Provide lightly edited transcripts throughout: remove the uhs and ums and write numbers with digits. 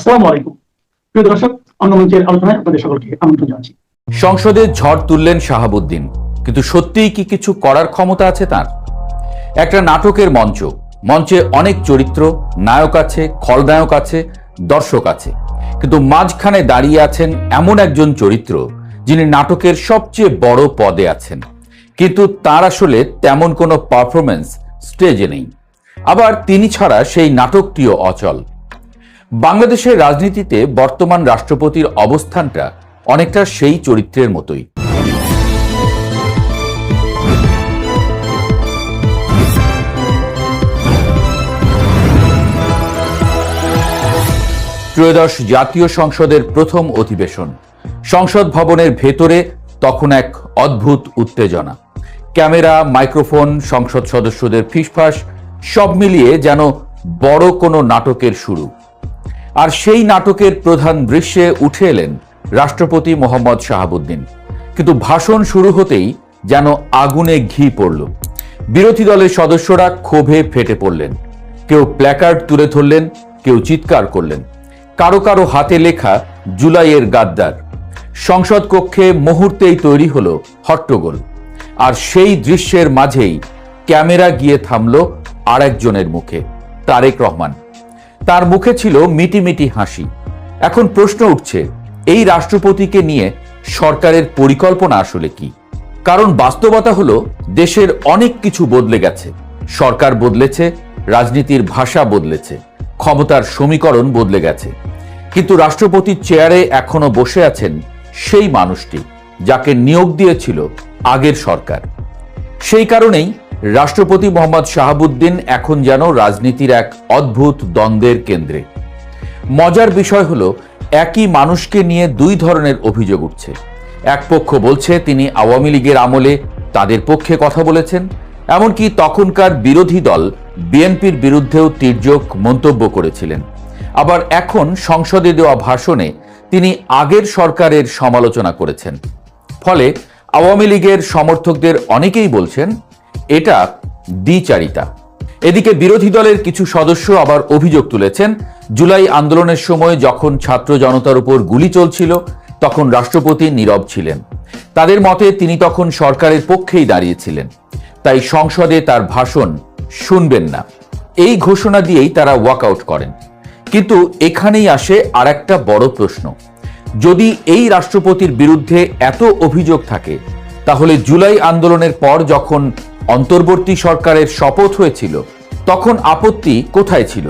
আসসালামু আলাইকুম প্রিয় দর্শক, অঙ্গমঞ্চের আলোচনায় আপনাদের সকলকে আমন্ত্রণ জানাচ্ছি। সংসদে ঝড় তুললেন শাহাবুদ্দিন, কিন্তু সত্যিই কি কিছু করার ক্ষমতা আছে তার? একটা নাটকের মঞ্চে অনেক চরিত্র, নায়ক আছে, খলনায়ক আছে, দর্শক আছে, কিন্তু মাঝখানে দাঁড়িয়ে আছেন এমন একজন চরিত্র যিনি নাটকের সবচেয়ে বড় পদে আছেন, কিন্তু তার আসলে তেমন কোনো পারফরমেন্স স্টেজে নেই। আবার তিনি ছাড়া সেই নাটকটিও অচল। বাংলাদেশের রাজনীতিতে বর্তমান রাষ্ট্রপতির অবস্থানটা অনেকটা সেই চরিত্রের মতোই। ত্রয়োদশ জাতীয় সংসদের প্রথম অধিবেশন। সংসদ ভবনের ভেতরে তখন এক অদ্ভুত উত্তেজনা। ক্যামেরা, মাইক্রোফোন, সংসদ সদস্যদের ফিসফাস সব মিলিয়ে যেন বড় কোনো নাটকের শুরু। আর সেই নাটকের প্রধান দৃশ্যে উঠে এলেন রাষ্ট্রপতি মোহাম্মদ শাহাবুদ্দিন। কিন্তু ভাষণ শুরু হতেই যেন আগুনে ঘি পড়ল। বিরোধী দলের সদস্যরা ক্ষোভে ফেটে পড়লেন। কেউ প্ল্যাকার্ড তুলে ধরলেন, কেউ চিৎকার করলেন। কারো কারো হাতে লেখা জুলাইয়ের গাদ্দার। সংসদ কক্ষে মুহূর্তেই তৈরি হলো হট্টগোল। আর সেই দৃশ্যের মাঝেই ক্যামেরা গিয়ে থামল আরেকজনের মুখে, তারেক রহমান। তার মুখে ছিল মিটিমিটি হাসি। এখন প্রশ্ন উঠছে, এই রাষ্ট্রপতিকে নিয়ে সরকারের পরিকল্পনা আসলে কি? কারণ বাস্তবতা হলো দেশের অনেক কিছু বদলে গেছে। সরকার বদলেছে, রাজনীতির ভাষা বদলেছে, ক্ষমতার সমীকরণ বদলে গেছে, কিন্তু রাষ্ট্রপতির চেয়ারে এখনো বসে আছেন সেই মানুষটি যাকে নিয়োগ দিয়েছিল আগের সরকার। সেই কারণেই রাষ্ট্রপতি মোহাম্মদ শাহাবুদ্দিন এখন যেন রাজনীতির এক অদ্ভুত দ্বন্দ্বের কেন্দ্রে। মজার বিষয় হলো, একই মানুষকে নিয়ে দুই ধরনের অভিযোগ উঠছে। এক পক্ষ বলছে তিনি আওয়ামী লীগের আমলে তাদের পক্ষে কথা বলেছেন, এমনকি তখনকার বিরোধী দল বিএনপির বিরুদ্ধেও তির্যক মন্তব্য করেছিলেন। আবার এখন সংসদে দেওয়া ভাষণে তিনি আগের সরকারের সমালোচনা করেছেন। ফলে আওয়ামী লীগের সমর্থকদের অনেকেই বলছেন এটা দ্বিচারিতা। এদিকে বিরোধী দলের কিছু সদস্য আবার অভিযোগ তুলেছেন, জুলাই আন্দোলনের সময় যখন ছাত্র জনতার উপর গুলি চলছিল তখন রাষ্ট্রপতি নীরব ছিলেন। তাদের মতে তিনি তখন সরকারের পক্ষেই দাঁড়িয়েছিলেন, তাই সংসদে তার ভাষণ শুনবেন না, এই ঘোষণা দিয়েই তারা ওয়াকআউট করেন। কিন্তু এখানেই আসে আরেকটা বড় প্রশ্ন, যদি এই রাষ্ট্রপতির বিরুদ্ধে এত অভিযোগ থাকে, তাহলে জুলাই আন্দোলনের পর যখন অন্তর্বর্তী সরকারের শপথ হয়েছিল তখন আপত্তি কোথায় ছিল?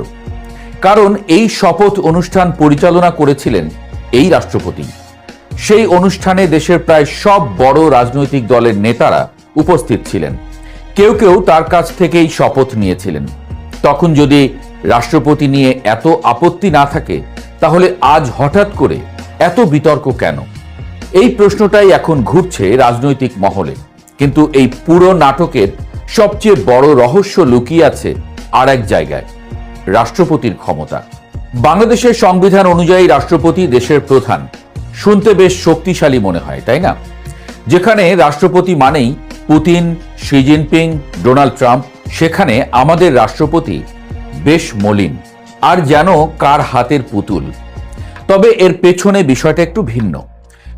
কারণ এই শপথ অনুষ্ঠান পরিচালনা করেছিলেন এই রাষ্ট্রপতি। সেই অনুষ্ঠানে দেশের প্রায় সব বড় রাজনৈতিক দলের নেতারা উপস্থিত ছিলেন। কেউ কেউ তার কাছ থেকেই শপথ নিয়েছিলেন। তখন যদি রাষ্ট্রপতি নিয়ে এত আপত্তি না থাকে, তাহলে আজ হঠাৎ করে এত বিতর্ক কেন? এই প্রশ্নটাই এখন ঘুরছে রাজনৈতিক মহলে। কিন্তু এই পুরো নাটকের সবচেয়ে বড় রহস্য লুকিয়ে আছে আর এক জায়গায়, রাষ্ট্রপতির ক্ষমতা। বাংলাদেশের সংবিধান অনুযায়ী রাষ্ট্রপতি দেশের প্রধান। শুনতে বেশ শক্তিশালী মনে হয়, তাই না? যেখানে রাষ্ট্রপতি মানেই Putin, Xi Jinping, Donald Trump, সেখানে আমাদের রাষ্ট্রপতি বেশ মলিন, আর যেন কার হাতের পুতুল। তবে এর পেছনে বিষয়টা একটু ভিন্ন।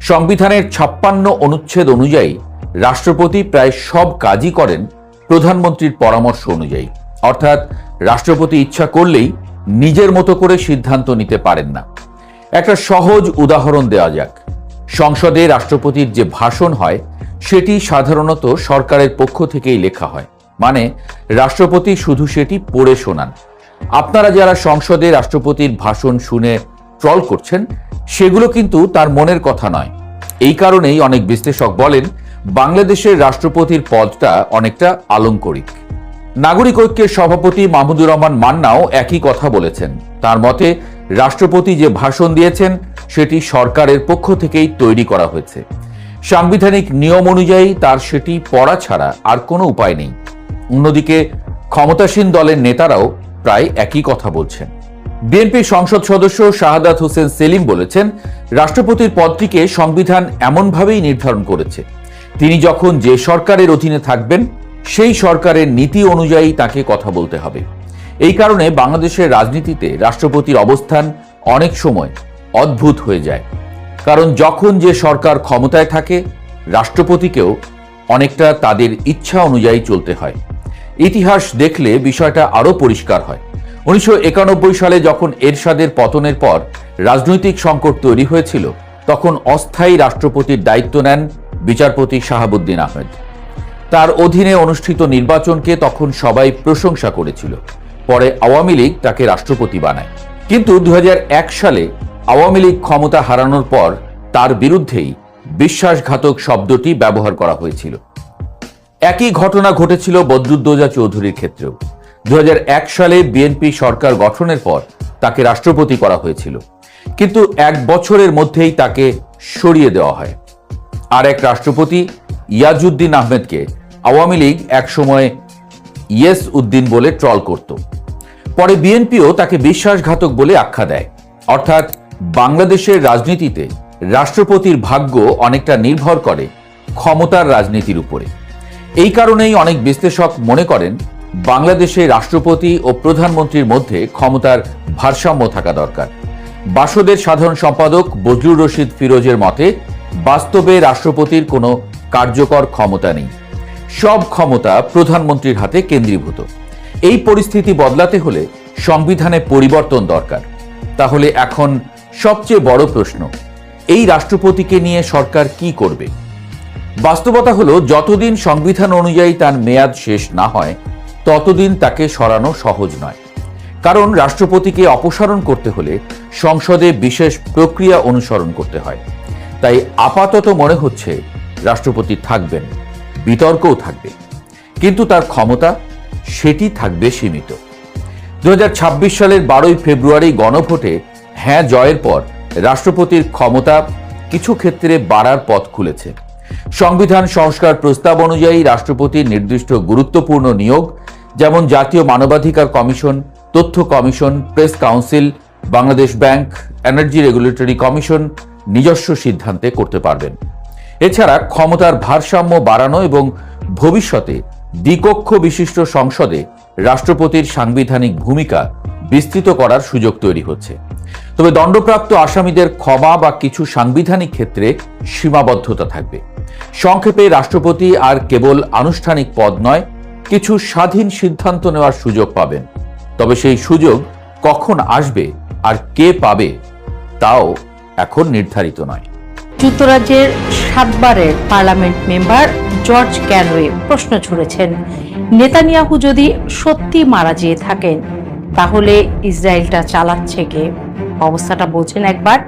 সংবিধানের 56 অনুচ্ছেদ অনুযায়ী রাষ্ট্রপতি প্রায় সব কাজই করেন প্রধানমন্ত্রীর পরামর্শ অনুযায়ী। অর্থাৎ রাষ্ট্রপতি ইচ্ছা করলেই নিজের মতো করে সিদ্ধান্ত নিতে পারেন না। একটা সহজ উদাহরণ দেওয়া যাক। সংসদে রাষ্ট্রপতির যে ভাষণ হয় সেটি সাধারণত সরকারের পক্ষ থেকেই লেখা হয়, মানে রাষ্ট্রপতি শুধু সেটি পড়ে শোনান। আপনারা যারা সংসদে রাষ্ট্রপতির ভাষণ শুনে ট্রল করছেন, সেগুলো কিন্তু তার মনের কথা নয়। এই কারণেই অনেক বিশ্লেষক বলেন বাংলাদেশের রাষ্ট্রপতির পদটা অনেকটা আলংকরিক। নাগরিক ঐক্যের সভাপতি মাহমুদুর রহমান মান্নাও একই কথা বলেছেন। তার মতে রাষ্ট্রপতি যে ভাষণ দিয়েছেন সেটি সরকারের পক্ষ থেকেই তৈরি করা হয়েছে। সাংবিধানিক নিয়ম অনুযায়ী তার সেটি পড়া ছাড়া আর কোনো উপায় নেই। অন্যদিকে ক্ষমতাসীন দলের নেতারাও প্রায় একই কথা বলছেন। বিএনপি সংসদ সদস্য শাহাদাত হোসেন সেলিম বলেছেন, রাষ্ট্রপতির পদটিকে সংবিধান এমনভাবেই নির্ধারণ করেছে, তিনি যখন যে সরকারের অধীনে থাকবেন সেই সরকারের নীতি অনুযায়ী তাকে কথা বলতে হবে। এই কারণে বাংলাদেশের রাজনীতিতে রাষ্ট্রপতির অবস্থান অনেক সময় অদ্ভুত হয়ে যায়। কারণ যখন যে সরকার ক্ষমতায় থাকে, রাষ্ট্রপতিকেও অনেকটা তাদের ইচ্ছা অনুযায়ী চলতে হয়। ইতিহাস দেখলে বিষয়টা আরো পরিষ্কার হয়। 1991 সালে যখন এরশাদের পতনের পর রাজনৈতিক সংকট তৈরি হয়েছিল, তখন অস্থায়ী রাষ্ট্রপতির দায়িত্ব নেন বিচারপতি শাহাবুদ্দিন আহমেদ। তার অধীনে অনুষ্ঠিত নির্বাচনকে তখন সবাই প্রশংসা করেছিল। পরে আওয়ামী লীগ তাকে রাষ্ট্রপতি বানায়। কিন্তু 2001 সালে আওয়ামী লীগ ক্ষমতা হারানোর পর তার বিরুদ্ধেই বিশ্বাসঘাতক শব্দটি ব্যবহার করা হয়েছিল। একই ঘটনা ঘটেছিল বদরুদ্দোজা চৌধুরীর ক্ষেত্রেও। 2001 সালে বিএনপি সরকার গঠনের পর তাকে রাষ্ট্রপতি করা হয়েছিল, কিন্তু 1 বছরের মধ্যেই তাকে সরিয়ে দেওয়া হয়। আর এক রাষ্ট্রপতি ইয়াজউদ্দিন আহমেদকে আওয়ামী লীগ একসময় ইয়েস উদ্দিন বলে ট্রল করত। পরে বিএনপিও তাকে বিশ্বাসঘাতক বলে আখ্যা দেয়। অর্থাৎ বাংলাদেশের রাজনীতিতে রাষ্ট্রপতির ভাগ্য অনেকটা নির্ভর করে ক্ষমতার রাজনীতির উপরে। এই কারণেই অনেক বিশ্লেষক মনে করেন বাংলাদেশে রাষ্ট্রপতি ও প্রধানমন্ত্রীর মধ্যে ক্ষমতার ভারসাম্য থাকা দরকার। বাসদের সাধারণ সম্পাদক বজলুর রশিদ ফিরোজের মতে, বাস্তবে রাষ্ট্রপতির কোনো কার্যকর ক্ষমতা নেই, সব ক্ষমতা প্রধানমন্ত্রীর হাতে কেন্দ্রীভূত। এই পরিস্থিতি বদলাতে হলে সংবিধানে পরিবর্তন দরকার। তাহলে এখন সবচেয়ে বড় প্রশ্ন, এই রাষ্ট্রপতিকে নিয়ে সরকার কি করবে? বাস্তবতা হলো, যতদিন সংবিধান অনুযায়ী তার মেয়াদ শেষ না হয়, ততদিন তাকে সরানো সহজ নয়। কারণ রাষ্ট্রপতিকে অপসারণ করতে হলে সংসদে বিশেষ প্রক্রিয়া অনুসরণ করতে হয়। তাই আপাতত মনে হচ্ছে রাষ্ট্রপতি থাকবেন, বিতর্কও থাকবে, কিন্তু তার ক্ষমতা সেটি থাকবে সীমিত। 2026 সালের 12 ফেব্রুয়ারি গণভোটে হ্যাঁ জয়ের পর রাষ্ট্রপতির ক্ষমতা কিছু ক্ষেত্রে বাড়ার পথ খুলেছে। সংবিধান সংস্কার প্রস্তাব অনুযায়ী রাষ্ট্রপতির নির্দিষ্ট গুরুত্বপূর্ণ নিয়োগ, যেমন জাতীয় মানবাধিকার কমিশন, তথ্য commission, press council, Bangladesh bank, energy regulatory commission নিজস্ব সিদ্ধান্তে করতে পারবেন। এছাড়া ক্ষমতার ভারসাম্য বাড়ানো এবং ভবিষ্যতে দ্বিকক্ষ বিশিষ্ট সংসদে রাষ্ট্রপতির সাংবিধানিক ভূমিকা বিস্তৃত করার সুযোগ তৈরি হচ্ছে। তবে দণ্ডপ্রাপ্ত আসামিদের ক্ষমা বা কিছু সাংবিধানিক ক্ষেত্রে সীমাবদ্ধতা থাকবে। সংক্ষেপে, রাষ্ট্রপতি আর কেবল আনুষ্ঠানিক পদ নয়, কিছু স্বাধীন সিদ্ধান্ত নেওয়ার সুযোগ পাবেন। তবে সেই সুযোগ কখন আসবে আর কে পাবে, তাও এখন নির্ধারিত নয়। যুক্তরাজ্যের 7 বারের পার্লামেন্ট মেম্বার জর্জ ক্যানওয়ে প্রশ্ন ছুড়েছেন, নেতানিয়াহু যদি সত্যি মারা যেয়ে থাকেন, তাহলে ইসরায়েলটা চালাচ্ছে কে? অবস্থাটা বোঝেন একবার।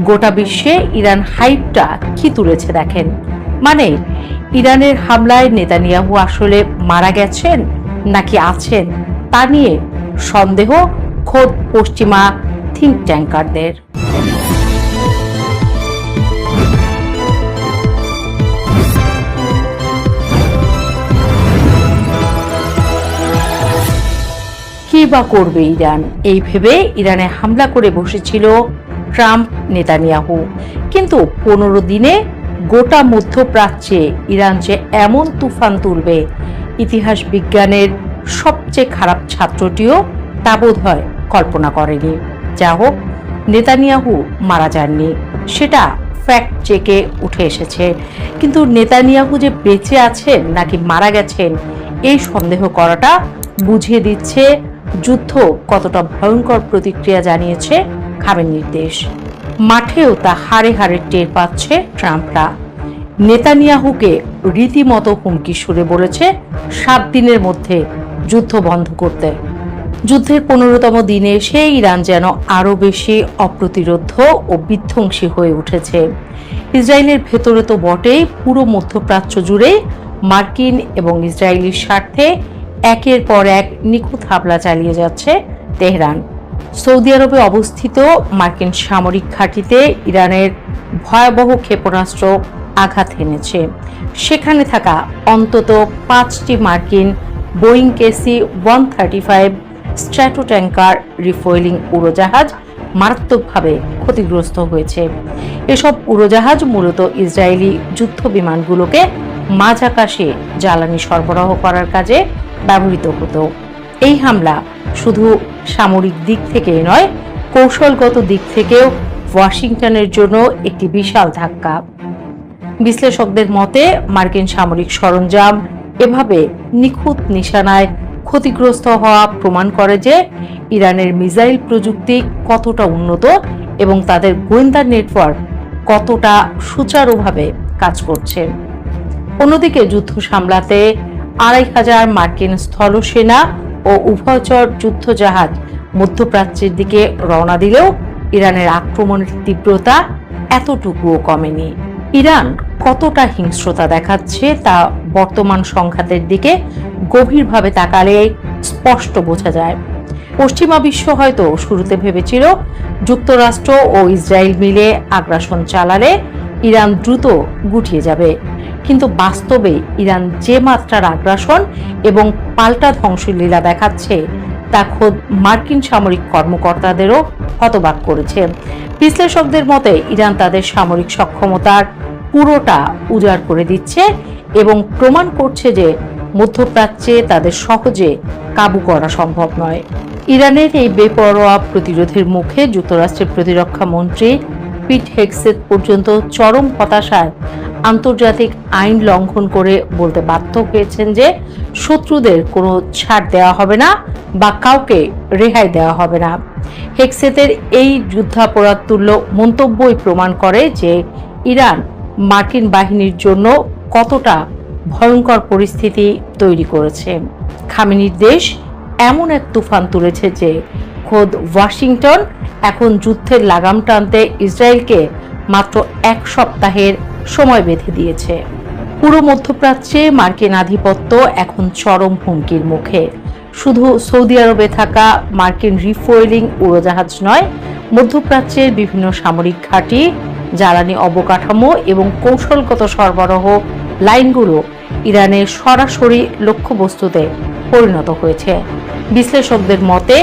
গোটা বিশ্বে ইরান হাইপটা কি তুলেছে দেখেন। মানে, ইরানের হামলায় নেতানিয়াহু আসলে মারা গেছেন নাকি আছেন, তা নিয়ে সন্দেহ খোদ পশ্চিমা থিঙ্ক ট্যাঙ্কারদের। কি বা করবে ইরান, এই ভেবে ইরানে হামলা করে বসেছিল ট্রাম্প নেতানিয়াহু। কিন্তু 15 দিনে গোটা মধ্যপ্রাচ্যে ইরান যে এমন তুফান তুলবে, ইতিহাস বিজ্ঞানের সবচেয়ে খারাপ ছাত্রটিও তা বোধহয় কল্পনা করেনি। যা হোক, নেতানিয়াহু মারা যাননি, সেটা ফ্যাক্ট চেকে উঠে এসেছে। কিন্তু নেতানিয়াহু যে বেঁচে আছেন নাকি মারা গেছেন, এই সন্দেহ করাটা বুঝিয়ে দিচ্ছে যুদ্ধ কতটা ভয়ঙ্কর প্রতিক্রিয়া জানিয়েছে খামেনির দেশ। মাঠেও তা হাড়ে হাড়ে টের পাচ্ছে ট্রাম্পরা। নেতানিয়াহুকে রীতিমতো হুমকি সুরে বলেছে 7 দিনের মধ্যে যুদ্ধ বন্ধ করতে। যুদ্ধের 15তম দিনে এসে ইরান যেন আরো বেশি অপ্রতিরোধ্য ও বিধ্বংসী হয়ে উঠেছে। ইসরায়েলের ভেতরে তো বটেই, পুরো মধ্যপ্রাচ্য জুড়ে মার্কিন এবং ইসরায়েলি স্বার্থে একের পর এক নিখুঁত হামলা চালিয়ে যাচ্ছে তেহরান। সৌদি আরবে অবস্থিত মার্কিন সামরিক ঘাঁটিতে ইরানের ভয়াবহ ক্ষেপণাস্ত্র আঘাত এনেছে। সেখানে থাকা অন্তত 5টি মার্কিন Boeing KC-135 strato tanker refuelling উড়োজাহাজ মারাত্মকভাবে ক্ষতিগ্রস্ত হয়েছে। এসব উড়োজাহাজ মূলত ইসরায়েলি যুদ্ধ বিমানগুলোকে মাঝ আকাশে জ্বালানি সরবরাহ করার কাজে ব্যবহৃত হতো। এই হামলা শুধু সামরিক দিক থেকে নয়, কৌশলগত দিক থেকেও ওয়াশিংটনের জন্য একটি বিশাল ধাক্কা। বিশ্লেষকদের মতে মার্কিন সামরিক সরঞ্জাম এভাবে নিখুঁত নিশানায় ক্ষতিগ্রস্ত হওয়া প্রমাণ করে যে ইরানের মিসাইল প্রযুক্তি কতটা উন্নত এবং তাদের গোয়েন্দা নেটওয়ার্ক কতটা সুচারুভাবে কাজ করছে। অন্যদিকে যুদ্ধ সামলাতে ২৫০০ মার্কিন স্থলসেনা ও উভয়চর যুদ্ধ জাহাজ মধ্যপ্রাচ্যের দিকে রওনা দিলেও ইরানের আক্রমণের তীব্রতা এতটুকুও কমেনি। ইরান কতটা হিংস্রতা দেখাচ্ছে তা বর্তমান সংঘাতের দিকে গভীরভাবে তাকালে স্পষ্ট বোঝা যায়। পশ্চিমা বিশ্ব হয়তো শুরুতে ভেবেছিল যুক্তরাষ্ট্র ও ইসরায়েল মিলে আগ্রাসন চালালে ইরান দ্রুত গুটিয়ে যাবে, কিন্তু বাস্তবে ইরান যে মাত্রার আগ্রাসন এবং পাল্টা ধ্বংসলীলা দেখাচ্ছে তা খোদ মার্কিন সামরিক কর্মকর্তাদেরও হতবাক করেছে। বিশ্লেষকদের মতে ইরান তাদের সামরিক সক্ষমতার পুরোটা উজাড় করে দিচ্ছে এবং প্রমাণ করছে যে মধ্যপ্রাচ্যে তাদের সহজে কাবু করা সম্ভব নয়। ইরানের এই বেপরোয়া প্রতিরোধের মুখে যুক্তরাষ্ট্রের প্রতিরক্ষা মন্ত্রী পিট হেগসেথ পর্যন্ত চরম হতাশায় আন্তর্জাতিক আইন লঙ্ঘন করে বলতে বাধ্য হয়েছেন যে শত্রুদের কোনো ছাড় দেওয়া হবে না বা কাউকে রেহাই দেওয়া হবে না। হেগসেথের এই যুদ্ধাপরাধ তুল্য মন্তব্যই প্রমাণ করে যে ইরান মার্কিন বাহিনীর জন্য কতটা ভয়ঙ্কর পরিস্থিতি তৈরি করেছে। খামেনির দেশ এমন এক তুফান তুলেছে যে খোদ ওয়াশিংটন এখন যুদ্ধের লাগাম টানতে ইসরায়েলকে মাত্র ১ সপ্তাহের সময় বেঁধে দিয়েছে। পুরো মধ্যপ্রাচ্যে মার্কিন আধিপত্য এখন চরম হুমকির মুখে। শুধু সৌদি আরবে থাকা মার্কিন রিফুয়েলিং উড়োজাহাজ নয়, মধ্যপ্রাচ্যের বিভিন্ন সামরিক ঘাঁটি, জ্বালানি অবকাঠামো এবং কৌশলগত সরবরাহ লাইনগুলো ইরানের সরাসরি লক্ষ্যবস্তুতে পরিণত হয়েছে। বিশ্লেষকদের মতে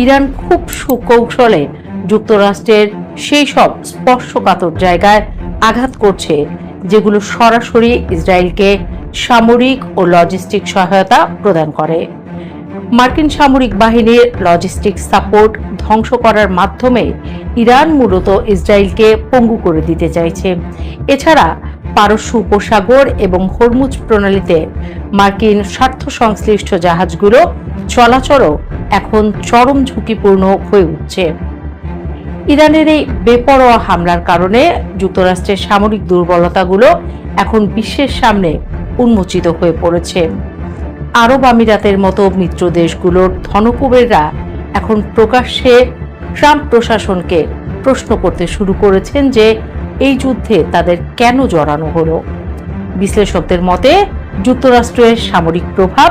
ইরান খুব সুকৌশলে যুক্তরাষ্ট্রের সেই সব স্পর্শকাতর জায়গায় আঘাত করছে যেগুলো সরাসরি ইসরায়েলকে সামরিক ও লজিস্টিক সহায়তা প্রদান করে। মার্কিন সামরিক বাহিনীর লজিস্টিক সাপোর্ট ধ্বংস করার মাধ্যমে ইরান মূলত ইসরায়েলকে পঙ্গু করে দিতে চাইছে। এছাড়া পারস্য উপসাগর এবং হরমুজ প্রণালীতে মার্কিন স্বার্থ সংশ্লিষ্ট জাহাজগুলো চলাচলও এখন চরম ঝুঁকিপূর্ণ হয়ে উঠছে। ইরানের এই বেপরোয়া হামলার কারণে যুক্তরাষ্ট্রের সামরিক দুর্বলতাগুলো এখন বিশ্বের সামনে উন্মোচিত হয়ে পড়েছে। আরব আমিরাতের মতো মিত্র দেশগুলোর ধনকুবেররা এখন প্রকাশ্যে ট্রাম্প প্রশাসনকে প্রশ্ন করতে শুরু করেছেন যে এই যুদ্ধে তাদের কেন জড়ানো হলো। বিশ্লেষকদের মতে যুক্তরাষ্ট্রের সামরিক প্রভাব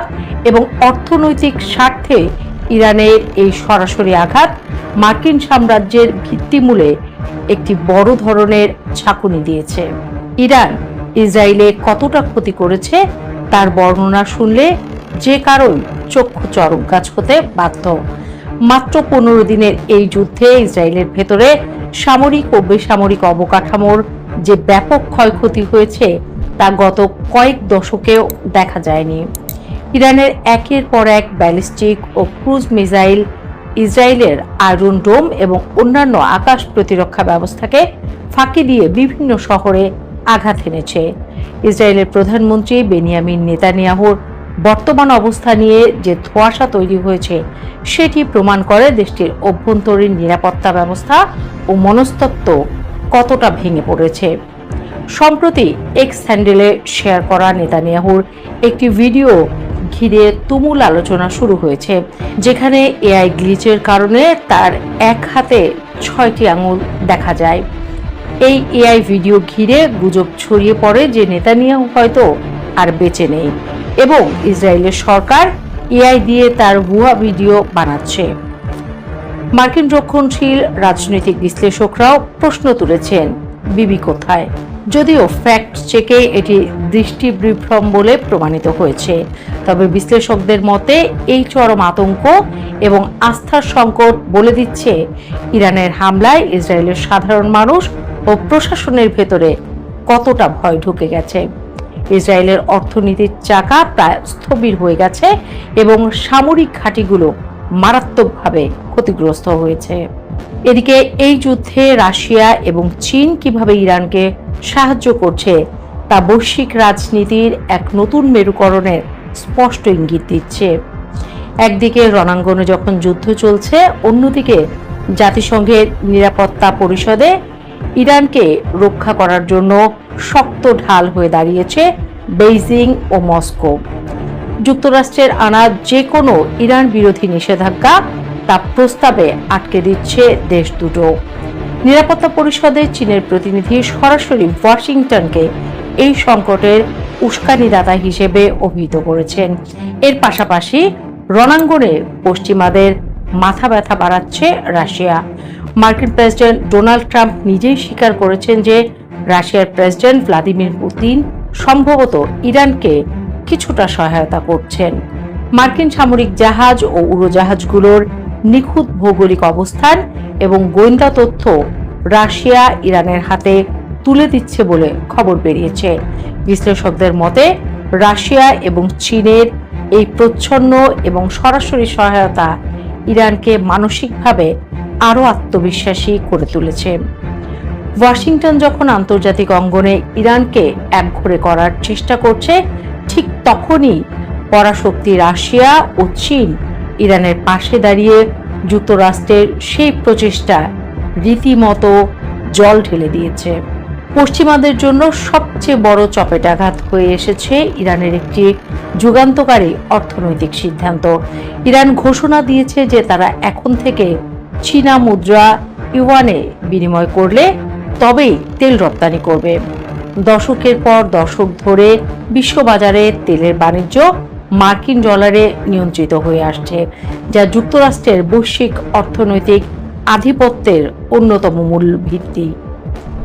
এবং অর্থনৈতিক স্বার্থে ইরানের এই সরাসরি আঘাত মার্কিন সাম্রাজ্যের ভিত্তিমূলে একটি বড় ধরনের ঝাঁকুনি দিয়েছে। ইরান ইসরায়েলে কতটা ক্ষতি করেছে তার বর্ণনা শুনলে যে কারোই চক্ষু চরকগাছ হতে বাধ্য। মাত্র ১৫ দিনের এই যুদ্ধে ইসরায়েলের ভেতরে সামরিক ও বেসামরিক অবকাঠামোর যে ব্যাপক ক্ষয়ক্ষতি হয়েছে তা গত কয়েক দশকেও দেখা যায়নি। ইরানের একের পর এক ব্যালিস্টিক ও ক্রুজ মিসাইল ইসরায়েলের আয়রন ডোম এবং অন্যান্য আকাশ প্রতিরক্ষা ব্যবস্থাকে ফাঁকি দিয়ে বিভিন্ন শহরে আঘাত এনেছে। ইসরায়েলের প্রধানমন্ত্রী বেনিয়ামিন নেতানিয়াহুর বর্তমান অবস্থা নিয়ে যে ধোঁয়াশা তৈরি হয়েছে সেটি প্রমাণ করে দেশটির অভ্যন্তরীণ নিরাপত্তা ব্যবস্থা ও মনস্তত্ত্ব কতটা ভেঙে পড়েছে। সম্প্রতি এক্স হ্যান্ডেলে শেয়ার করা নেতানিয়াহুর একটি ভিডিও ঘিরে তুমুল আলোচনা শুরু হয়েছে, যেখানে এআই গ্লিচের কারণে তার এক হাতে ৬টি আঙুল দেখা যায়। এই এআই ভিডিও ঘিরে গুজব ছড়িয়ে পড়ে যে নেতানিয়াহু হয়তো আর বেঁচে নেই এবং ইসরায়েলের সরকার এআই দিয়ে তার ভুয়া ভিডিও বানাচ্ছে। মার্কিন রক্ষণশীল রাজনৈতিক বিশ্লেষকরাও প্রশ্ন তুলেছেন বিবি কোথায়, যদিও ফ্যাক্ট চেকে এটি দৃষ্টিবিভ্রম বলে প্রমাণিত হয়েছে। তবে বিশ্লেষকদের মতে এই চরম আতঙ্ক এবং আস্থার সংকট বলে দিচ্ছে ইরানের হামলায় ইসরায়েলের সাধারণ মানুষ ও প্রশাসনের ভেতরে কতটা ভয় ঢুকে গেছে। ইসরায়েলের অর্থনীতির চাকা প্রায় স্থবির হয়ে গেছে এবং সামরিক ঘাঁটিগুলো মারাত্মকভাবে ক্ষতিগ্রস্ত হয়েছে। এদিকে এই যুদ্ধে রাশিয়া এবং চীন কিভাবে ইরানকে সাহায্য করছে তা বৈশ্বিক রাজনীতির এক নতুন মেরুকরণের স্পষ্ট ইঙ্গিত দিচ্ছে। একদিকে রণাঙ্গনে যখন যুদ্ধ চলছে, অন্যদিকে জাতিসংঘের নিরাপত্তা পরিষদে ইরানকে রক্ষা করার জন্য শক্ত ঢাল হয়ে দাঁড়িয়েছে বেইজিং ও মস্কো। যুক্তরাষ্ট্রের আনা যে কোনো ইরান বিরোধী নিষেধাজ্ঞা তা প্রস্তাবে আটকে দিচ্ছে দেশ দুটো। নিরাপত্তা পরিষদে চীনের প্রতিনিধি সরাসরি ওয়াশিংটনকে এই সংকটের উস্কানিদাতা হিসেবে অভিহিত করেছেন। এর পাশাপাশি রণাঙ্গনে পশ্চিমাদের মাথা ব্যথা বাড়াচ্ছে রাশিয়া। মার্কিন প্রেসিডেন্ট ডোনাল্ড ট্রাম্প নিজেই স্বীকার করেছেন যে রাশিয়ার প্রেসিডেন্ট ভ্লাদিমির পুতিন সম্ভবত ইরানকে কিছুটা সহায়তা করছেন। মার্কিন সামরিক জাহাজ ও উড়োজাহাজগুলোর নিখুঁত ভৌগোলিক অবস্থান এবং গোয়েন্দা তথ্য রাশিয়া ইরানের হাতে তুলে দিচ্ছে বলে খবর বেরিয়েছে। বিশ্লেষকদের মতে রাশিয়া এবং চীনের এই প্রচ্ছন্ন এবং সরাসরি সহায়তা ইরানকে মানসিকভাবে আরও আত্মবিশ্বাসী করে তুলেছে। ওয়াশিংটন যখন আন্তর্জাতিক অঙ্গনে ইরানকে একঘরে করার চেষ্টা করছে, ঠিক তখনই পরাশক্তি রাশিয়া ও চীন ইরানের পাশে দাঁড়িয়ে যুক্তরাষ্ট্রের সেই প্রচেষ্টা রীতিমতো জল ঢেলে দিয়েছে। পশ্চিমাদের জন্য সবচেয়ে বড় চপেটাঘাত হয়ে এসেছে ইরানের একটি যুগান্তকারী অর্থনৈতিক সিদ্ধান্ত। ইরান ঘোষণা দিয়েছে যে তারা এখন থেকে চীনা মুদ্রা ইউয়ানে বিনিময় করলে তবেই তেল রপ্তানি করবে। দশকের পর দশক ধরে বিশ্ববাজারে তেলের বাণিজ্য মার্কিন ডলারে নিয়ন্ত্রিত হয়ে আসছে, যা যুক্তরাষ্ট্রের বৈশ্বিক অর্থনৈতিক আধিপত্যের অন্যতম মূল ভিত্তি।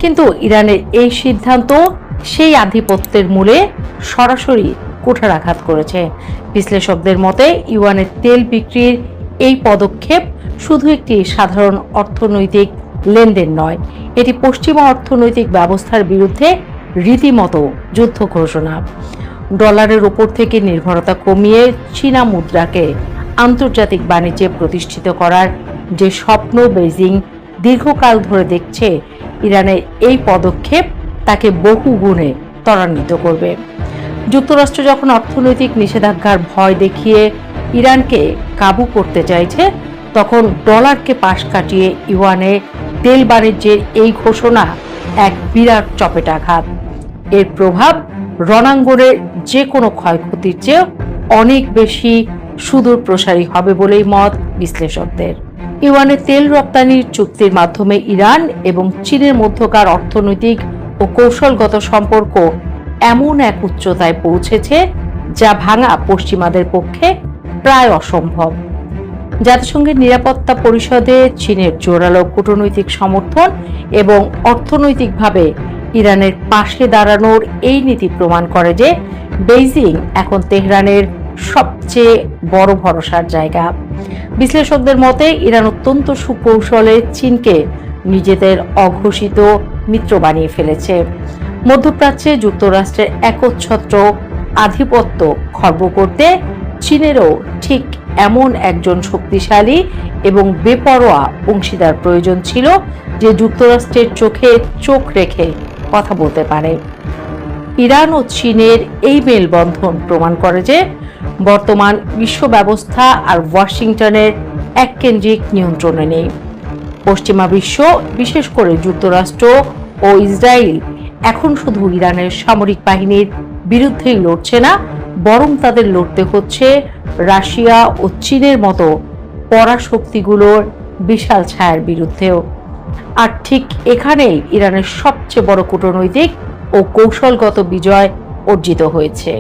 কিন্তু ইরানের এই সিদ্ধান্ত সেই আধিপত্যের মূলে সরাসরি কুঠারাঘাত করেছে। বিশ্লেষকদের মতে ইউয়ানের তেল বিক্রির এই পদক্ষেপ শুধু একটি সাধারণ অর্থনৈতিক লেনদেন নয়, এটি পশ্চিমা অর্থনৈতিক ব্যবস্থার বিরুদ্ধে রীতিমতো যুদ্ধ ঘোষণা। ডলারের উপর থেকে নির্ভরতা কমিয়ে চীনা মুদ্রাকে আন্তর্জাতিক বাণিজ্যে প্রতিষ্ঠিত করার যে স্বপ্ন বেইজিং দীর্ঘকাল ধরে দেখছে, ইরানের এই পদক্ষেপ তাকে বহু গুণে ত্বরান্বিত করবে। যুক্তরাষ্ট্র যখন অর্থনৈতিক নিষেধাজ্ঞার ভয় দেখিয়ে ইরানকে কাবু করতে চাইছে, তখন ডলারকে পাশ কাটিয়ে ইউয়ানে তেল বাণিজ্যের এই ঘোষণা এক বিরাট চপেটাঘাত। এর প্রভাব রণাঙ্গনের যে কোনো ক্ষয়ক্ষতির চেয়ে অনেক বেশি সুদূর প্রসারী হবে বলেই মত বিশ্লেষকদের। ইউয়ানে তেল রপ্তানির চুক্তির মাধ্যমে ইরান এবং চীনের মধ্যকার অর্থনৈতিক ও কৌশলগত সম্পর্ক এমন এক উচ্চতায় পৌঁছেছে যা ভাঙা পশ্চিমাদের পক্ষে প্রায় অসম্ভব। জাতিসংঘের নিরাপত্তা পরিষদে চীনের জোরালো কূটনৈতিক সমর্থন এবং অর্থনৈতিকভাবে ইরানের পাশে দাঁড়ানোর এই নীতি প্রমাণ করে যে বেইজিং এখন তেহরানের সবচেয়ে বড় ভরসার জায়গা। বিশ্লেষকদের মতে ইরান অত্যন্ত সুকৌশলে চীনকে নিজেদের অঘোষিত মিত্র বানিয়ে ফেলেছে। মধ্যপ্রাচ্যে যুক্তরাষ্ট্রের একচ্ছত্র আধিপত্য খর্ব করতে চীনেরও ঠিক এমন একজন শক্তিশালী এবং বেপরোয়া অংশীদার প্রয়োজন ছিল, যে যুক্তরাষ্ট্রের চোখে চোখ রেখে কথা বলতে পারে। ইরান ও চীনের এই মেলবন্ধন প্রমাণ করে যে বর্তমান বিশ্ব ব্যবস্থা আর ওয়াশিংটনের এককেন্দ্রিক নিয়ন্ত্রণে নেই। পশ্চিমা বিশ্ব, বিশেষ করে যুক্তরাষ্ট্র ও ইসরায়েল, এখন শুধু ইরানের সামরিক বাহিনীর বিরুদ্ধেই লড়ছে না, বরং তাদের লড়তে হচ্ছে রাশিয়া ও চীনের মতো পরাশক্তিগুলোর বিশাল ছায়ার বিরুদ্ধেও। আর ঠিক এখানেই ইরানের সবচেয়ে বড় কূটনৈতিক ও কৌশলগত বিজয় অর্জিত হয়েছে।